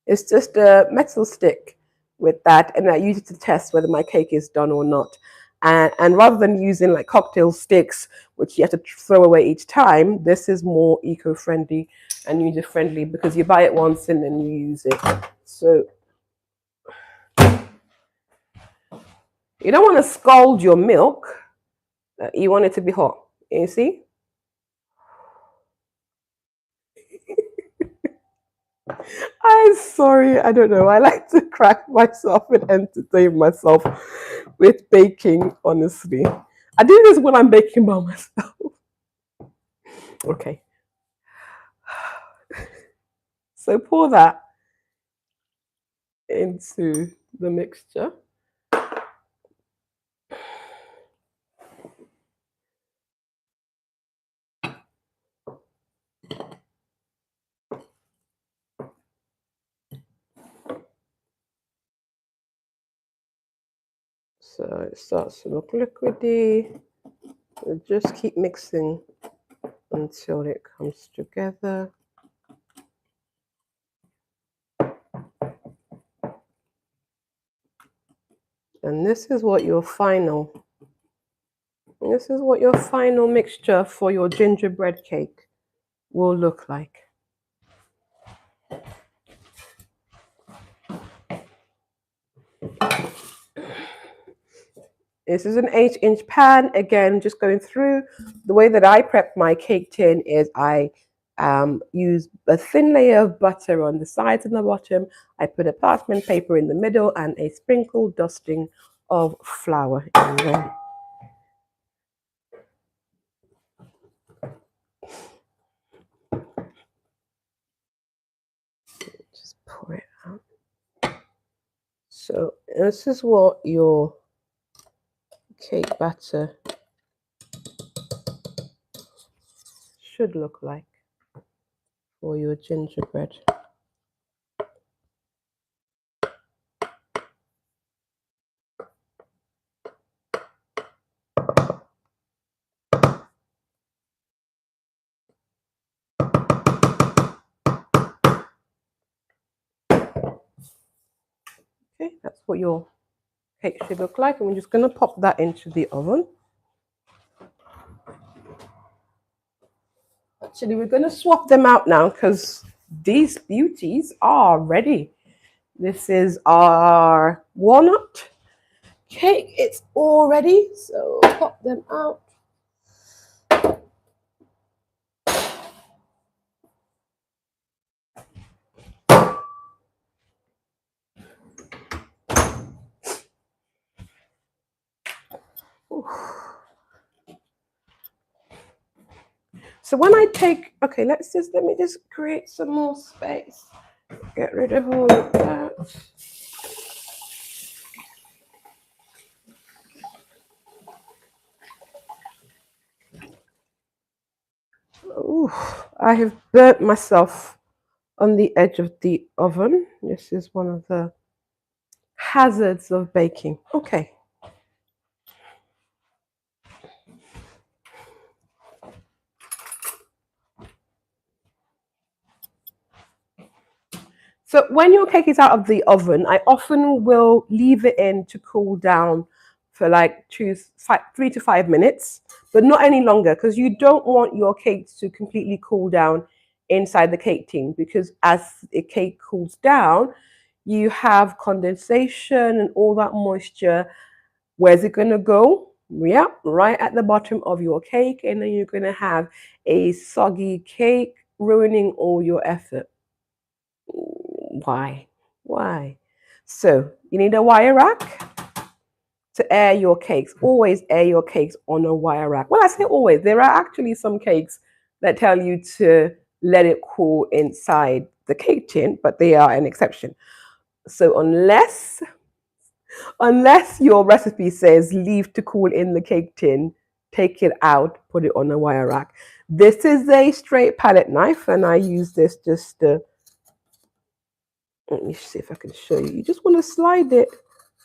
[SPEAKER 1] just a metal stick with that, and I use it to test whether my cake is done or not. And rather than using like cocktail sticks, which you have to throw away each time, this is more eco-friendly and user-friendly because you buy it once and then you use it. So you don't want to scald your milk. You want it to be hot. You see? I'm sorry, I don't know. I like to crack myself and entertain myself with baking, honestly. I do this when I'm baking by myself. Okay. So pour that into the mixture. So it starts to look liquidy. We'll just keep mixing until it comes together. And this is what your final mixture for your gingerbread cake will look like. This is an 8-inch pan. Again, just going through the way that I prep my cake tin is I use a thin layer of butter on the sides and the bottom. I put a parchment paper in the middle and a sprinkled dusting of flour in there. Just pour it out. So this is what your cake batter should look like for your gingerbread. Okay, that's what your cake should look like, and we're just going to pop that into the oven. Actually, we're going to swap them out now because these beauties are ready. This is our walnut cake. It's all ready, so pop them out. Ooh. So when I take, okay, let me just create some more space. Get rid of all of that. Ooh, I have burnt myself on the edge of the oven. This is one of the hazards of baking. Okay. So when your cake is out of the oven, I often will leave it in to cool down for like 3 to 5 minutes, but not any longer because you don't want your cakes to completely cool down inside the cake tin, because as the cake cools down, you have condensation and all that moisture. Where's it going to go? Yeah, right at the bottom of your cake, and then you're going to have a soggy cake ruining all your effort. Why? Why? So you need a wire rack to air your cakes. Always air your cakes on a wire rack. Well, I say always. There are actually some cakes that tell you to let it cool inside the cake tin, but they are an exception. So unless your recipe says leave to cool in the cake tin, take it out, put it on a wire rack. This is a straight palette knife, and I use this just to, let me see if I can show you. You just want to slide it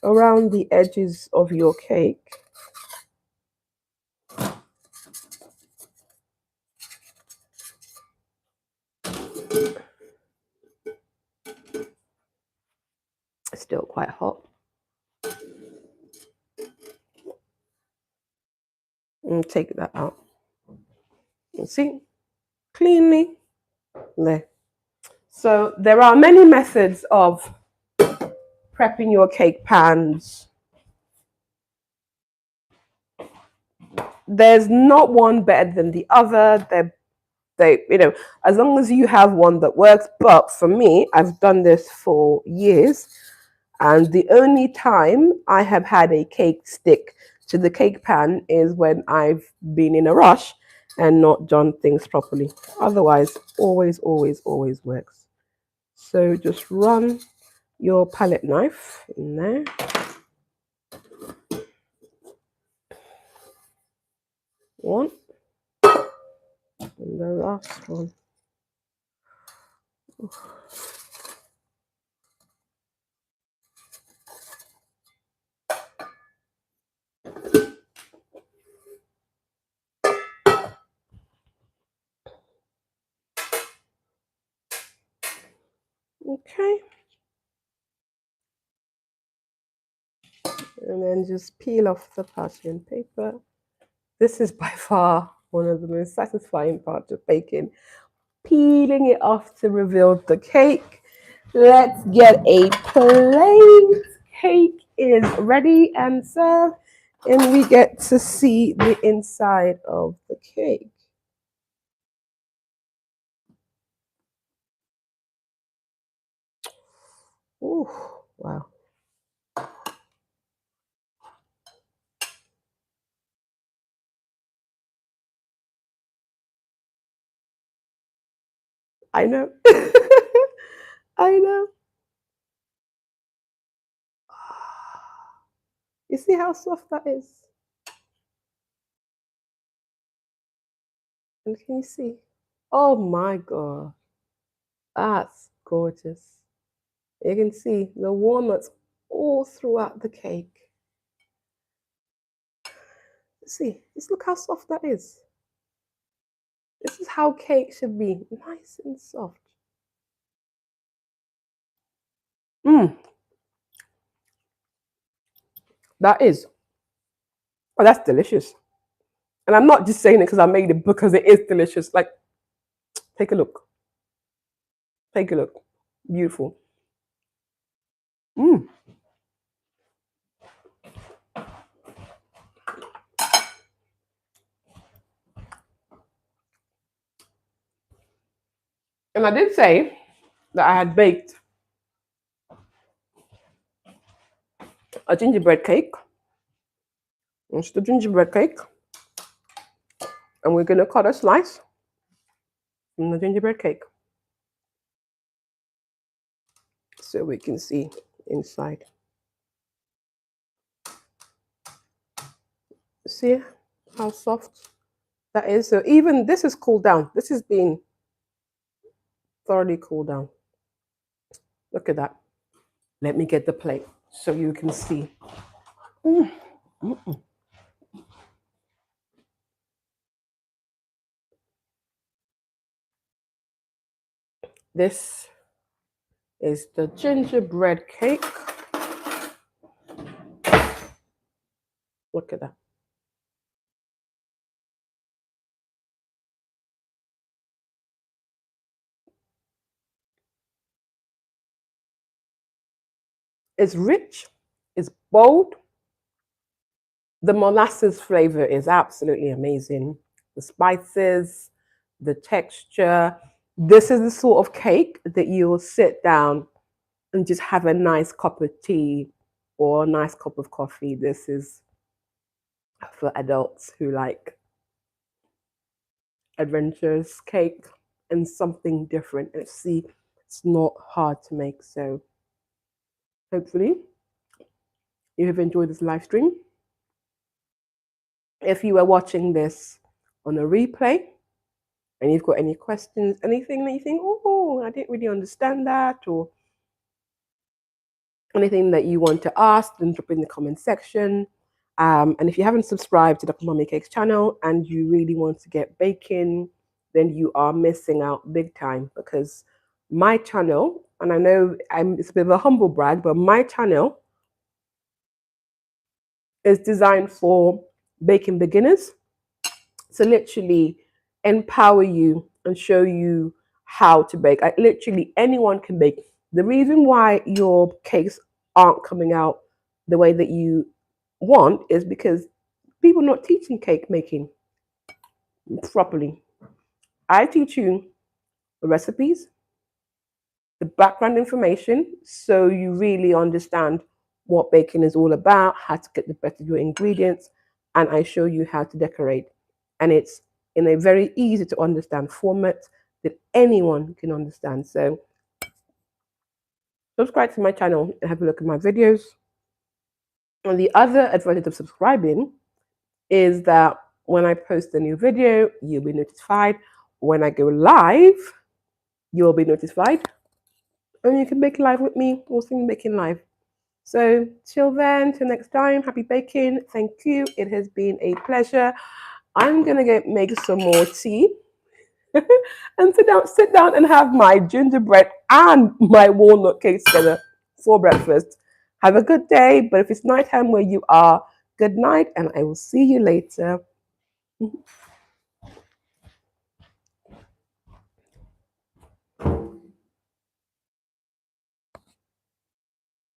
[SPEAKER 1] around the edges of your cake. It's still quite hot. And take that out. You see? Cleanly. There. So there are many methods of prepping your cake pans. There's not one better than the other. They, as long as you have one that works. But for me, I've done this for years, and the only time I have had a cake stick to the cake pan is when I've been in a rush and not done things properly. Otherwise, always, always, always works. So just run your palette knife in there. One. And the last one. Okay. And then just peel off the parchment paper. This is by far one of the most satisfying parts of baking. Peeling it off to reveal the cake. Let's get a plate. Cake is ready and served, and we get to see the inside of the cake. Ooh, wow. I know. I know. You see how soft that is? And can you see? Oh my God. That's gorgeous. You can see the walnuts all throughout the cake. See, just look how soft that is. This is how cake should be, nice and soft. Mmm, that is. Oh, that's delicious. And I'm not just saying it because I made it, because it is delicious. Like, take a look. Take a look. Beautiful. Mmm. And I did say that I had baked a gingerbread cake. It's the gingerbread cake. And we're going to cut a slice from the gingerbread cake so we can see inside. See how soft that is? So even this is cooled down. This has been thoroughly cooled down. Look at that. Let me get the plate so you can see. Mm. Mm-mm. This is the gingerbread cake. Look at that. It's rich, it's bold. The molasses flavor is absolutely amazing. The spices, the texture. This is the sort of cake that you'll sit down and just have a nice cup of tea or a nice cup of coffee. This is for adults who like adventurous cake and something different. And see, it's not hard to make. So hopefully you have enjoyed this live stream. If you are watching this on a replay and you've got any questions, anything that you think, oh, I didn't really understand that, or anything that you want to ask, then drop in the comment section. And if you haven't subscribed to the Mommy Cakes channel and you really want to get baking, then you are missing out big time, because my channel, and I know it's a bit of a humble brag, but my channel is designed for baking beginners to literally empower you and show you how to bake. Literally anyone can bake. The reason why your cakes aren't coming out the way that you want is because people are not teaching cake making properly. I teach you the recipes, the background information, so you really understand what baking is all about, how to get the best of your ingredients, and I show you how to decorate. And it's in a very easy to understand format that anyone can understand. So subscribe to my channel and have a look at my videos. And the other advantage of subscribing is that when I post a new video, you'll be notified. When I go live, you'll be notified. And you can bake live with me or sing baking live. So till then, till next time, happy baking. Thank you. It has been a pleasure. I'm going to make some more tea and sit down and have my gingerbread and my walnut cake together for breakfast. Have a good day. But if it's nighttime where you are, good night, and I will see you later.